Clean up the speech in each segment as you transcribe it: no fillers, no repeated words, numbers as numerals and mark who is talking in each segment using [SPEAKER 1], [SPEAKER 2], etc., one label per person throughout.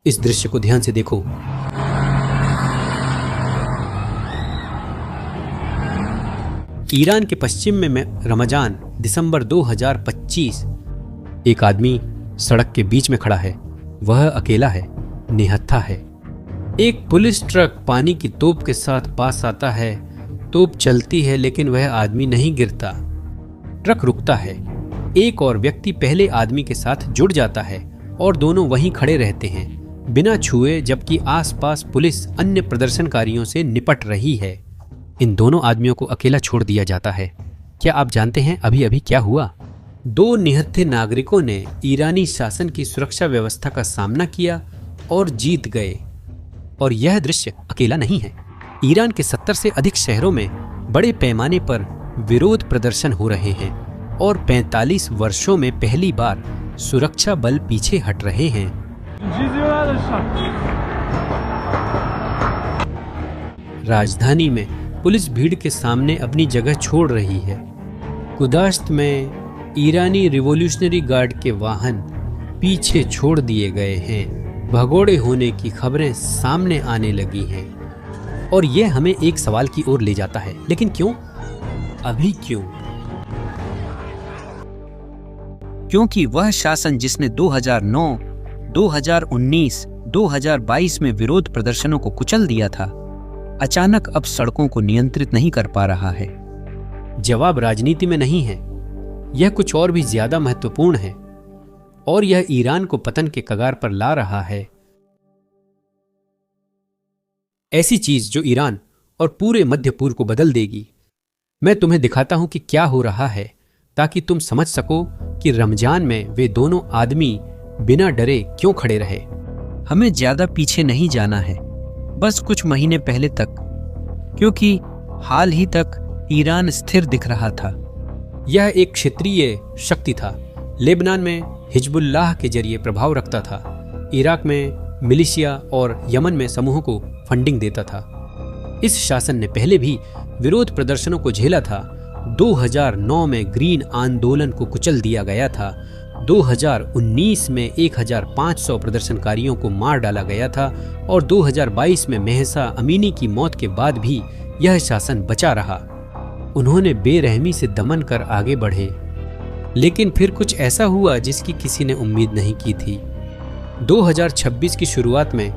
[SPEAKER 1] इस दृश्य को ध्यान से देखो। ईरान के पश्चिम में रमजान दिसंबर 2025। एक आदमी सड़क के बीच में खड़ा है। वह अकेला है, निहत्था है। एक पुलिस ट्रक पानी की तोप के साथ पास आता है। तोप चलती है लेकिन वह आदमी नहीं गिरता। ट्रक रुकता है। एक और व्यक्ति पहले आदमी के साथ जुड़ जाता है और दोनों वहीं खड़े रहते हैं बिना छुए, जबकि आसपास पुलिस अन्य प्रदर्शनकारियों से निपट रही है। इन दोनों आदमियों को अकेला छोड़ दिया जाता है। क्या आप जानते हैं अभी अभी क्या हुआ? 2 निहत्थे नागरिकों ने ईरानी शासन की सुरक्षा व्यवस्था का सामना किया और जीत गए। और यह दृश्य अकेला नहीं है। ईरान के 70 से अधिक शहरों में बड़े पैमाने पर विरोध प्रदर्शन हो रहे हैं और 45 वर्षों में पहली बार सुरक्षा बल पीछे हट रहे हैं। राजधानी में पुलिस भीड़ के सामने अपनी जगह छोड़ रही है। कुदाश्त में ईरानी रिवॉल्यूशनरी गार्ड के वाहन पीछे छोड़ दिए गए हैं। भगोड़े होने की खबरें सामने आने लगी हैं और यह हमें एक सवाल की ओर ले जाता है, लेकिन क्यों? अभी क्यों?
[SPEAKER 2] क्योंकि वह शासन जिसने 2009, 2019, 2022 में विरोध प्रदर्शनों को कुचल दिया था, अचानक अब सड़कों को नियंत्रित नहीं कर पा रहा है।
[SPEAKER 1] जवाब राजनीति में नहीं है, यह कुछ और भी ज्यादा महत्वपूर्ण है और यह ईरान को पतन के कगार पर ला रहा है। ऐसी चीज जो ईरान और पूरे मध्य पूर्व को बदल देगी। मैं तुम्हें दिखाता हूं कि क्या हो रहा है ताकि तुम समझ सको कि रमजान में वे दोनों आदमी बिना डरे क्यों खड़े रहे।
[SPEAKER 2] हमें ज्यादा पीछे नहीं जाना है, बस कुछ महीने पहले तक, क्योंकि हाल ही तक ईरान स्थिर दिख रहा था।
[SPEAKER 1] यह एक क्षेत्रीय शक्ति था। लेबनान में हिजबुल्लाह के जरिए प्रभाव रखता था। इराक में मिलिशिया और यमन में समूहों को फंडिंग देता था। इस शासन ने पहले भी विरोध प्रदर्शनों को झेला था। 2009 में ग्रीन आंदोलन को कुचल दिया गया था। 2019 में 1500 प्रदर्शनकारियों को मार डाला गया था और 2022 में महसा अमीनी की मौत के बाद भी यह शासन बचा रहा। उन्होंने बेरहमी से दमन कर आगे बढ़े, लेकिन फिर कुछ ऐसा हुआ जिसकी किसी ने उम्मीद नहीं की थी। 2026 की शुरुआत में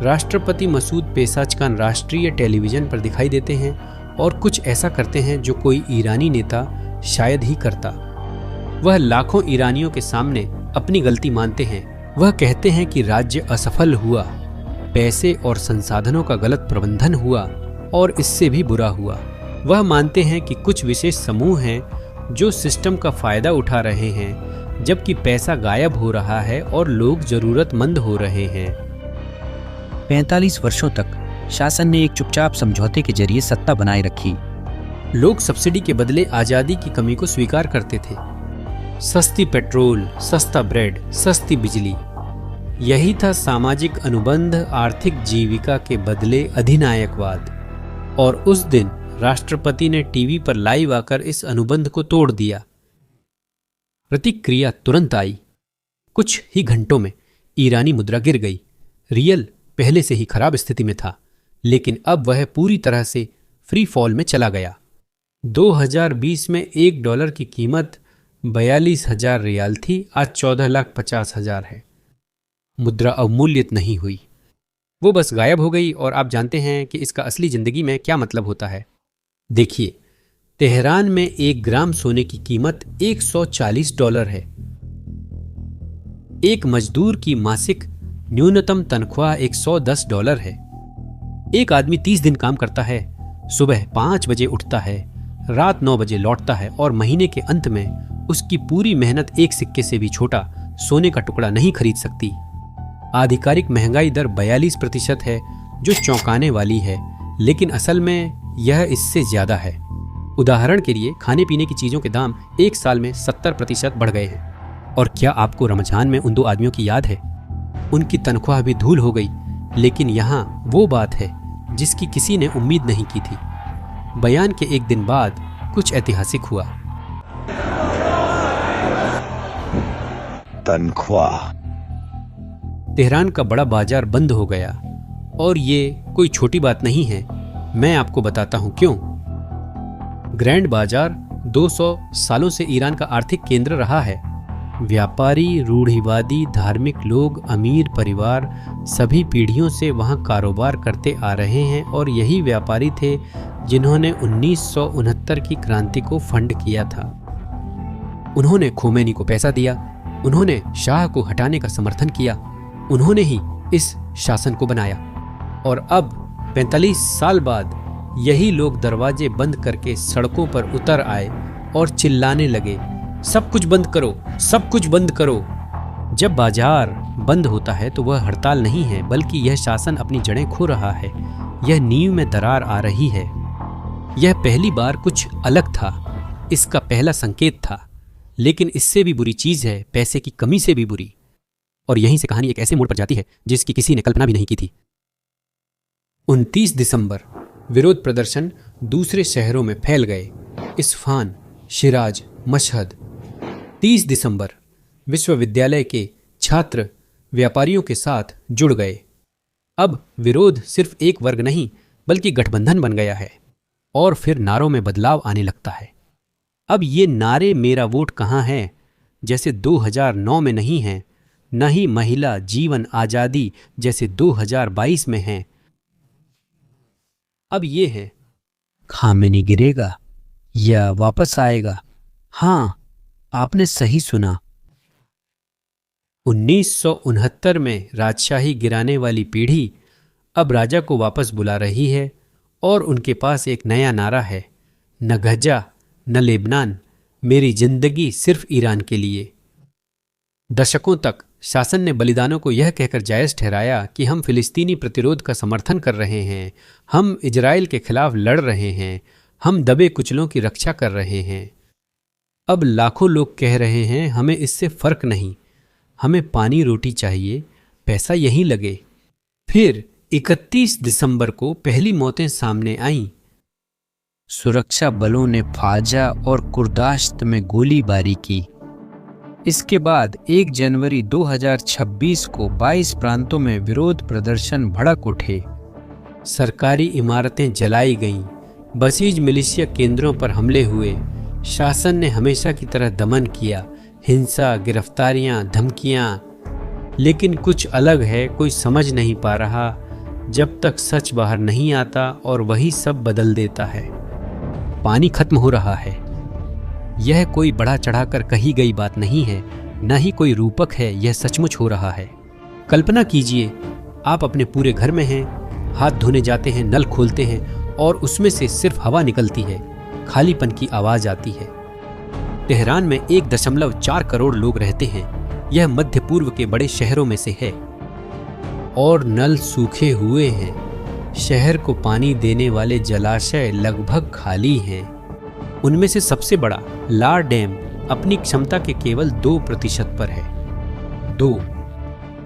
[SPEAKER 1] राष्ट्रपति मसूद पेज़ेशकियान राष्ट्रीय टेलीविजन पर दिखाई देते हैं और कुछ ऐसा करते हैं जो कोई ईरानी नेता शायद ही करता। वह लाखों ईरानियों के सामने अपनी गलती मानते हैं। वह कहते हैं कि राज्य असफल हुआ, पैसे और संसाधनों का गलत प्रबंधन हुआ और इससे भी बुरा हुआ। वह मानते हैं कि कुछ विशेष समूह हैं जो सिस्टम का फायदा उठा रहे हैं, जबकि पैसा गायब हो रहा है और लोग जरूरतमंद हो रहे हैं।
[SPEAKER 2] 45 वर्षों तक शासन ने एक चुपचाप समझौते के जरिए सत्ता बनाए रखी।
[SPEAKER 1] लोग सब्सिडी के बदले आजादी की कमी को स्वीकार करते थे। सस्ती पेट्रोल, सस्ता ब्रेड, सस्ती बिजली, यही था सामाजिक अनुबंध, आर्थिक जीविका के बदले अधिनायकवाद। और उस दिन राष्ट्रपति ने टीवी पर लाइव आकर इस अनुबंध को तोड़ दिया। प्रतिक्रिया तुरंत आई। कुछ ही घंटों में ईरानी मुद्रा गिर गई। रियल पहले से ही खराब स्थिति में था, लेकिन अब वह पूरी तरह से फ्री फॉल में चला गया। 2020 में $1 की कीमत 42,000 रियाल थी, आज 14,50,000 है। मुद्रा अवमूल्यित नहीं हुई, वो बस गायब हो गई। और आप जानते हैं कि इसका असली जिंदगी में क्या मतलब होता है। देखिए, तेहरान में 1 ग्राम सोने की कीमत $140 है। एक मजदूर की मासिक न्यूनतम तनख्वाह $110 है। एक आदमी 30 दिन काम करता है, सुबह 5 बजे उठता है, रात 9 बजे लौटता है और महीने के अंत में उसकी पूरी मेहनत एक सिक्के से भी छोटा सोने का टुकड़ा नहीं खरीद सकती। आधिकारिक महंगाई दर 42% है, जो चौंकाने वाली है, लेकिन असल में यह इससे ज्यादा है। उदाहरण के लिए खाने पीने की चीजों के दाम 1 साल में 70% बढ़ गए हैं। और क्या आपको रमजान में उन 2 आदमियों की याद है? उनकी तनख्वाह भी धूल हो गई, लेकिन यहाँ वो बात है जिसकी किसी ने उम्मीद नहीं की थी। बयान के एक दिन बाद कुछ ऐतिहासिक हुआ।
[SPEAKER 3] तनख्वाह
[SPEAKER 1] तेहरान का बड़ा बाजार बंद हो गया। और ये कोई छोटी बात नहीं है, मैं आपको बताता हूं क्यों। ग्रैंड बाजार 200 सालों से ईरान का आर्थिक केंद्र रहा है। व्यापारी, रूढ़िवादी, धार्मिक लोग, अमीर परिवार सभी पीढ़ियों से वहां कारोबार करते आ रहे हैं और यही व्यापारी थे जिन्होंने 1969 की क्रांति को फंड किया था। उन्होंने खोमेनी को पैसा दिया, उन्होंने शाह को हटाने का समर्थन किया, उन्होंने ही इस शासन को बनाया। और अब 45 साल बाद यही लोग दरवाजे बंद करके सड़कों पर उतर आए और चिल्लाने लगे, सब कुछ बंद करो, सब कुछ बंद करो। जब बाजार बंद होता है तो वह हड़ताल नहीं है, बल्कि यह शासन अपनी जड़ें खो रहा है, यह नींव में दरार आ रही है। यह पहली बार कुछ अलग था, इसका पहला संकेत था। लेकिन इससे भी बुरी चीज है पैसे की कमी से भी बुरी। और यहीं से कहानी एक ऐसे मोड़ पर जाती है जिसकी किसी ने कल्पना भी नहीं की थी। 29 दिसंबर विरोध प्रदर्शन दूसरे शहरों में फैल गए, इस्फहान, शिराज, मशहद। 30 दिसंबर विश्वविद्यालय के छात्र व्यापारियों के साथ जुड़ गए। अब विरोध सिर्फ एक वर्ग नहीं बल्कि गठबंधन बन गया है। और फिर नारों में बदलाव आने लगता है। अब ये नारे मेरा वोट कहाँ है जैसे 2009 में नहीं हैं, न ही महिला जीवन आजादी जैसे 2022 में हैं। अब ये है,
[SPEAKER 2] खामेनी गिरेगा या वापस आएगा। हाँ, आपने सही सुना।
[SPEAKER 1] 1969 में राजशाही गिराने वाली पीढ़ी अब राजा को वापस बुला रही है और उनके पास एक नया नारा है, न गजा न लेबनान, मेरी जिंदगी सिर्फ ईरान के लिए। दशकों तक शासन ने बलिदानों को यह कहकर जायज ठहराया कि हम फिलिस्तीनी प्रतिरोध का समर्थन कर रहे हैं, हम इजराइल के खिलाफ लड़ रहे हैं, हम दबे कुचलों की रक्षा कर रहे हैं। अब लाखों लोग कह रहे हैं हमें इससे फर्क नहीं, हमें पानी रोटी चाहिए, पैसा यहीं लगे। फिर 31 दिसंबर को पहली मौतें सामने आईं।
[SPEAKER 2] सुरक्षा बलों ने फाजा और कुर्दाश्त में गोलीबारी की। इसके बाद 1 जनवरी 2026 को 22 प्रांतों में विरोध प्रदर्शन भड़क उठे।
[SPEAKER 1] सरकारी इमारतें जलाई गईं, बसीज मिलिशिया केंद्रों पर हमले हुए। शासन ने हमेशा की तरह दमन किया, हिंसा, गिरफ्तारियां, धमकियां। लेकिन कुछ अलग है, कोई समझ नहीं पा रहा जब तक सच बाहर नहीं आता और वही सब बदल देता है। पानी खत्म हो रहा है। यह कोई बढ़ा चढ़ाकर कही गई बात नहीं है, न ही कोई रूपक है, यह सचमुच हो रहा है। कल्पना कीजिए, आप अपने पूरे घर में हैं, हाथ धोने जाते हैं, नल खोलते हैं और उसमें से सिर्फ हवा निकलती है, खालीपन की आवाज आती है। तेहरान में 1.4 करोड़ लोग रहते हैं। यह मध्य पूर्व के बड़े शहरों में से है और नल सूखे हुए हैं। शहर को पानी देने वाले जलाशय लगभग खाली हैं। उनमें से सबसे बड़ा लार डैम अपनी क्षमता के केवल 2% पर है। 2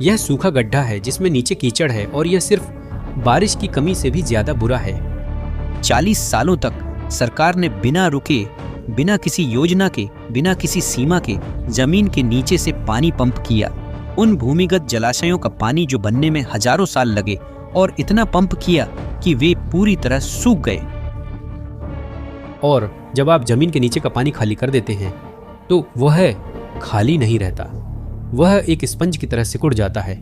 [SPEAKER 1] यह सूखा गड्ढा है जिसमें नीचे कीचड़ है और यह सिर्फ बारिश की कमी से भी ज्यादा बुरा है।
[SPEAKER 2] 40 सालों तक सरकार ने बिना रुके, बिना किसी योजना के, बिना किसी सीमा के जमीन के नीचे से पानी पंप किया। उन भूमिगत जलाशयों का पानी जो बनने में हजारों साल लगे, और इतना पंप किया कि वे पूरी तरह सूख गए।
[SPEAKER 1] और जब आप जमीन के नीचे का पानी खाली कर देते हैं तो वह खाली नहीं रहता, वह एक स्पंज की तरह सिकुड़ जाता है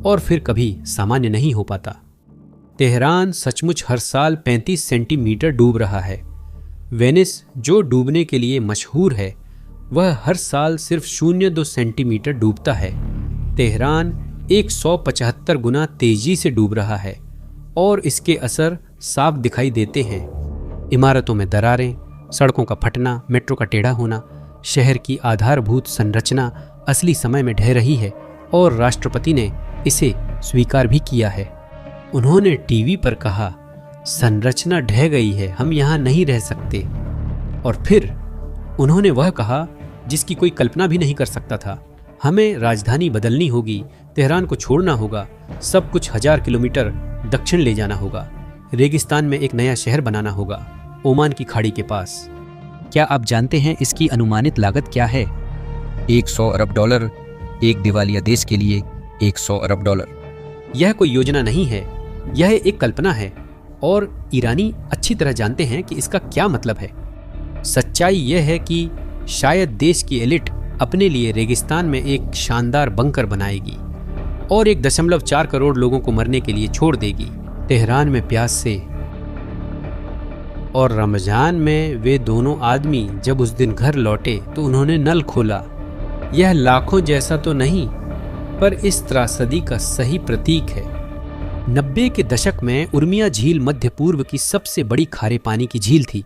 [SPEAKER 1] और फिर कभी सामान्य नहीं हो पाता। तेहरान सचमुच हर साल 35 सेंटीमीटर डूब रहा है। वेनिस, जो डूबने के लिए मशहूर है, वह हर साल सिर्फ 0.2 सेंटीमीटर डूबता है। तेहरान 175 गुना तेजी से डूब रहा है और इसके असर साफ दिखाई देते हैं। इमारतों में दरारें, सड़कों का फटना, मेट्रो का टेढ़ा होना, शहर की आधारभूत संरचना असली समय में ढह रही है और राष्ट्रपति ने इसे स्वीकार भी किया है। उन्होंने टीवी पर कहा, संरचना ढह गई है, हम यहाँ नहीं रह सकते। और फिर उन्होंने वह कहा जिसकी कोई कल्पना भी नहीं कर सकता था, हमें राजधानी बदलनी होगी, तेहरान को छोड़ना होगा, सब कुछ 1000 किलोमीटर दक्षिण ले जाना होगा, रेगिस्तान में एक नया शहर बनाना होगा, ओमान की खाड़ी के पास।
[SPEAKER 2] क्या आप जानते हैं इसकी अनुमानित लागत क्या है? $100 अरब, एक दिवालिया देश के लिए 100 अरब डॉलर।
[SPEAKER 1] यह कोई योजना नहीं है, यह एक कल्पना है और ईरानी अच्छी तरह जानते हैं कि इसका क्या मतलब है। सच्चाई यह है कि शायद देश की एलिट अपने लिए रेगिस्तान में एक शानदार बंकर बनाएगी और 1.4 करोड़ लोगों को मरने के लिए छोड़ देगी तेहरान में प्यास से। और रमजान में वे दोनों आदमी जब उस दिन घर लौटे तो उन्होंने नल खोला। यह लाखों जैसा तो नहीं, पर इस त्रासदी का सही प्रतीक है। 90 के दशक में उर्मिया झील मध्य पूर्व की सबसे बड़ी खारे पानी की झील थी।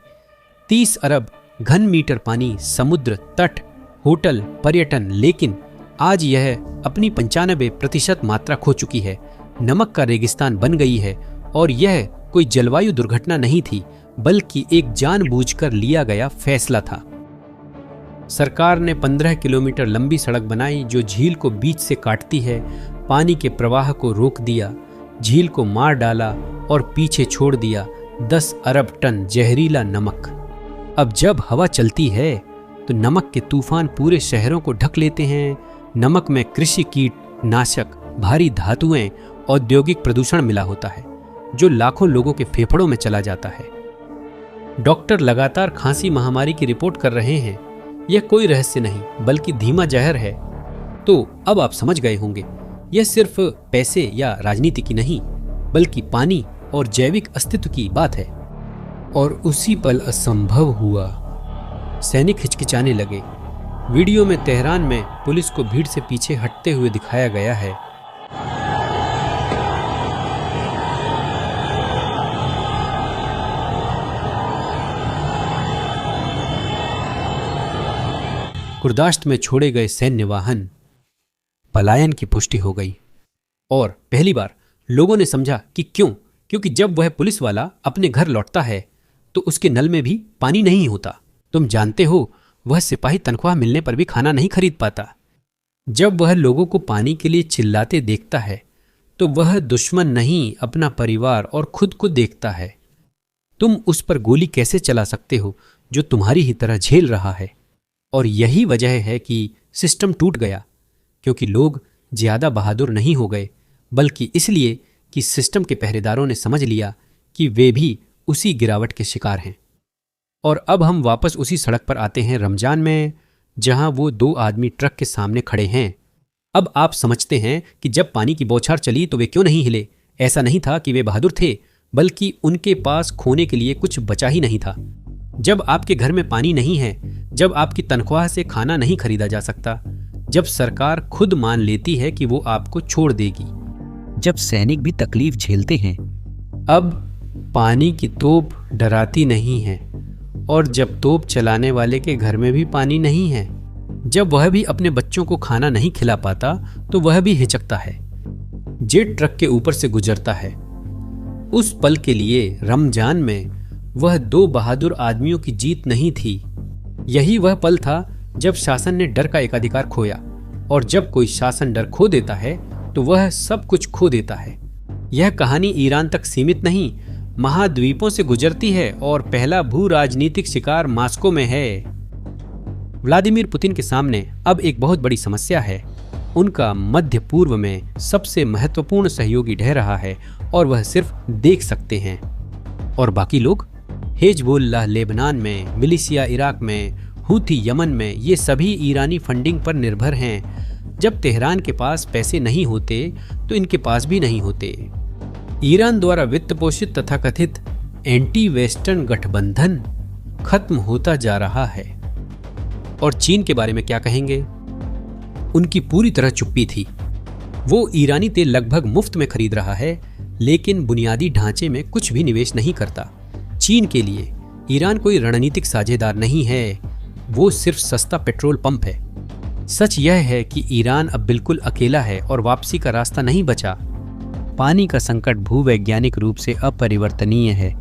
[SPEAKER 1] 30 अरब घन मीटर पानी, समुद्र, तट, होटल, पर्यटन, लेकिन आज यह अपनी 95% मात्रा खो चुकी है। नमक का रेगिस्तान बन गई है और यह कोई जलवायु दुर्घटना नहीं थी, बल्कि एक जानबूझकर लिया गया फैसला था। सरकार ने 15 किलोमीटर लंबी सड़क बनाई जो झील को बीच से काटती है, पानी के प्रवाह को रोक दिया, झील को मार डाला और पीछे छोड़ दिया 10 अरब टन जहरीला नमक। अब जब हवा चलती है तो नमक के तूफान पूरे शहरों को ढक लेते हैं। नमक में कृषि कीटनाशक, भारी धातुएं, औद्योगिक प्रदूषण मिला होता है जो लाखों लोगों के फेफड़ों में चला जाता है। डॉक्टर लगातार खांसी महामारी की रिपोर्ट कर रहे हैं। यह कोई रहस्य नहीं, बल्कि धीमा जहर है। तो अब आप समझ गए होंगे, यह सिर्फ पैसे या राजनीति की नहीं, बल्कि पानी और जैविक अस्तित्व की बात है। और उसी पल असंभव हुआ। सैनिक हिचकिचाने लगे। वीडियो में तेहरान में पुलिस को भीड़ से पीछे हटते हुए दिखाया गया है। कुर्दाश्त में छोड़े गए सैन्य वाहन, पलायन की पुष्टि हो गई। और पहली बार लोगों ने समझा कि क्योंकि जब वह पुलिस वाला अपने घर लौटता है तो उसके नल में भी पानी नहीं होता। तुम जानते हो, वह सिपाही तनख्वाह मिलने पर भी खाना नहीं खरीद पाता। जब वह लोगों को पानी के लिए चिल्लाते देखता है तो वह दुश्मन नहीं, अपना परिवार और खुद को देखता है। तुम उस पर गोली कैसे चला सकते हो जो तुम्हारी ही तरह झेल रहा है? और यही वजह है कि सिस्टम टूट गया, क्योंकि लोग ज्यादा बहादुर नहीं हो गए, बल्कि इसलिए कि सिस्टम के पहरेदारों ने समझ लिया कि वे भी उसी गिरावट के शिकार हैं। और अब हम वापस उसी सड़क पर आते हैं, रमजान में, जहां वो 2 आदमी ट्रक के सामने खड़े हैं। अब आप समझते हैं कि जब पानी की बौछार चली तो वे क्यों नहीं हिले। ऐसा नहीं था कि वे बहादुर थे, बल्कि उनके पास खोने के लिए कुछ बचा ही नहीं था। जब आपके घर में पानी नहीं है, जब आपकी तनख्वाह से खाना नहीं खरीदा जा सकता, जब सरकार खुद मान लेती है कि वो आपको छोड़ देगी,
[SPEAKER 2] जब सैनिक भी तकलीफ झेलते हैं।
[SPEAKER 1] अब पानी की तोप डराती नहीं है, और जब तोप चलाने वाले के घर में भी पानी नहीं है, जब वह भी अपने बच्चों को खाना नहीं खिला पाता तो वह भी हिचकता है। जेट ट्रक के ऊपर से गुजरता है। उस पल के लिए रमजान में वह 2 बहादुर आदमियों की जीत नहीं थी। यही वह पल था जब शासन ने डर का एकाधिकार खोया, और जब कोई शासन डर खो देता है तो वह सब कुछ खो देता है। यह कहानी ईरान तक सीमित नहीं, महाद्वीपों से गुजरती है, और पहला भू राजनीतिक शिकार मॉस्को में है। व्लादिमीर पुतिन के सामने अब एक बहुत बड़ी समस्या है। उनका मध्य पूर्व में सबसे महत्वपूर्ण सहयोगी ढह रहा है और वह सिर्फ देख सकते हैं। और बाकी लोग, हिजबुल्लाह लेबनान में, मिलिशिया इराक में, हूथी यमन में, ये सभी ईरानी फंडिंग पर निर्भर हैं। जब तेहरान के पास पैसे नहीं होते तो इनके पास भी नहीं होते। ईरान द्वारा वित्त पोषित तथाकथित एंटी वेस्टर्न गठबंधन खत्म होता जा रहा है। और चीन के बारे में क्या कहेंगे? उनकी पूरी तरह चुप्पी थी। वो ईरानी तेल लगभग मुफ्त में खरीद रहा है, लेकिन बुनियादी ढांचे में कुछ भी निवेश नहीं करता। चीन के लिए ईरान कोई रणनीतिक साझेदार नहीं है, वो सिर्फ सस्ता पेट्रोल पंप है। सच यह है कि ईरान अब बिल्कुल अकेला है और वापसी का रास्ता नहीं बचा।
[SPEAKER 2] पानी का संकट भूवैज्ञानिक रूप से अपरिवर्तनीय है।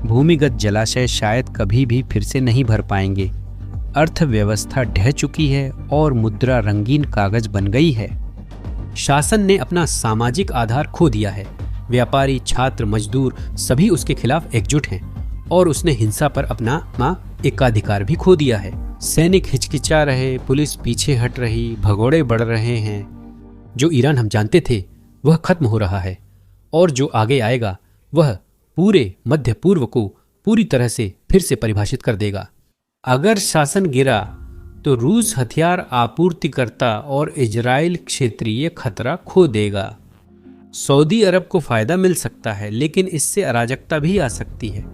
[SPEAKER 2] भूमिगत जलाशय शायद कभी भी फिर से नहीं भर पाएंगे। अर्थव्यवस्था ढह चुकी है और मुद्रा रंगीन कागज बन गई है।
[SPEAKER 1] शासन ने अपना सामाजिक आधार खो दिया है। व्यापारी, छात्र, मजदूर सभी उसके खिलाफ एकजुट हैं, और उसने हिंसा पर अपना एकाधिकार भी खो दिया है। सैनिक हिचकिचा रहे, पुलिस पीछे हट रही, भगोड़े बढ़ रहे हैं। जो ईरान हम जानते थे वह खत्म हो रहा है और जो आगे आएगा वह पूरे मध्य पूर्व को पूरी तरह से फिर से परिभाषित कर देगा। अगर शासन गिरा तो रूस हथियार आपूर्तिकर्ता और इजराइल क्षेत्रीय खतरा खो देगा। सऊदी अरब को फायदा मिल सकता है, लेकिन इससे अराजकता भी आ सकती है।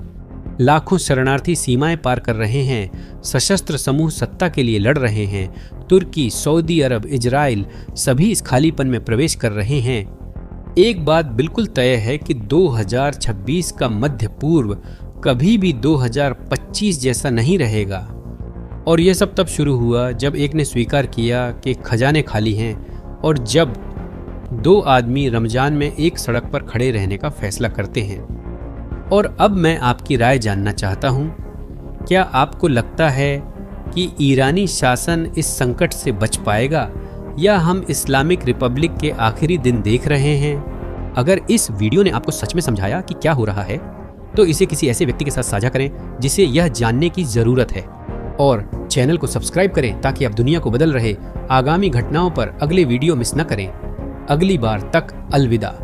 [SPEAKER 1] लाखों शरणार्थी सीमाएं पार कर रहे हैं, सशस्त्र समूह सत्ता के लिए लड़ रहे हैं। तुर्की, सऊदी अरब, इजराइल सभी इस खालीपन में प्रवेश कर रहे हैं। एक बात बिल्कुल तय है कि 2026 का मध्य पूर्व कभी भी 2025 जैसा नहीं रहेगा। और यह सब तब शुरू हुआ जब एक ने स्वीकार किया कि खजाने खाली हैं और जब 2 आदमी रमजान में एक सड़क पर खड़े रहने का फैसला करते हैं। और अब मैं आपकी राय जानना चाहता हूं, क्या आपको लगता है कि ईरानी शासन इस संकट से बच पाएगा या हम इस्लामिक रिपब्लिक के आखिरी दिन देख रहे हैं? अगर इस वीडियो ने आपको सच में समझाया कि क्या हो रहा है तो इसे किसी ऐसे व्यक्ति के साथ साझा करें जिसे यह जानने की जरूरत है, और चैनल को सब्सक्राइब करें ताकि आप दुनिया को बदल रहे आगामी घटनाओं पर अगले वीडियो मिस न करें। अगली बार तक अलविदा।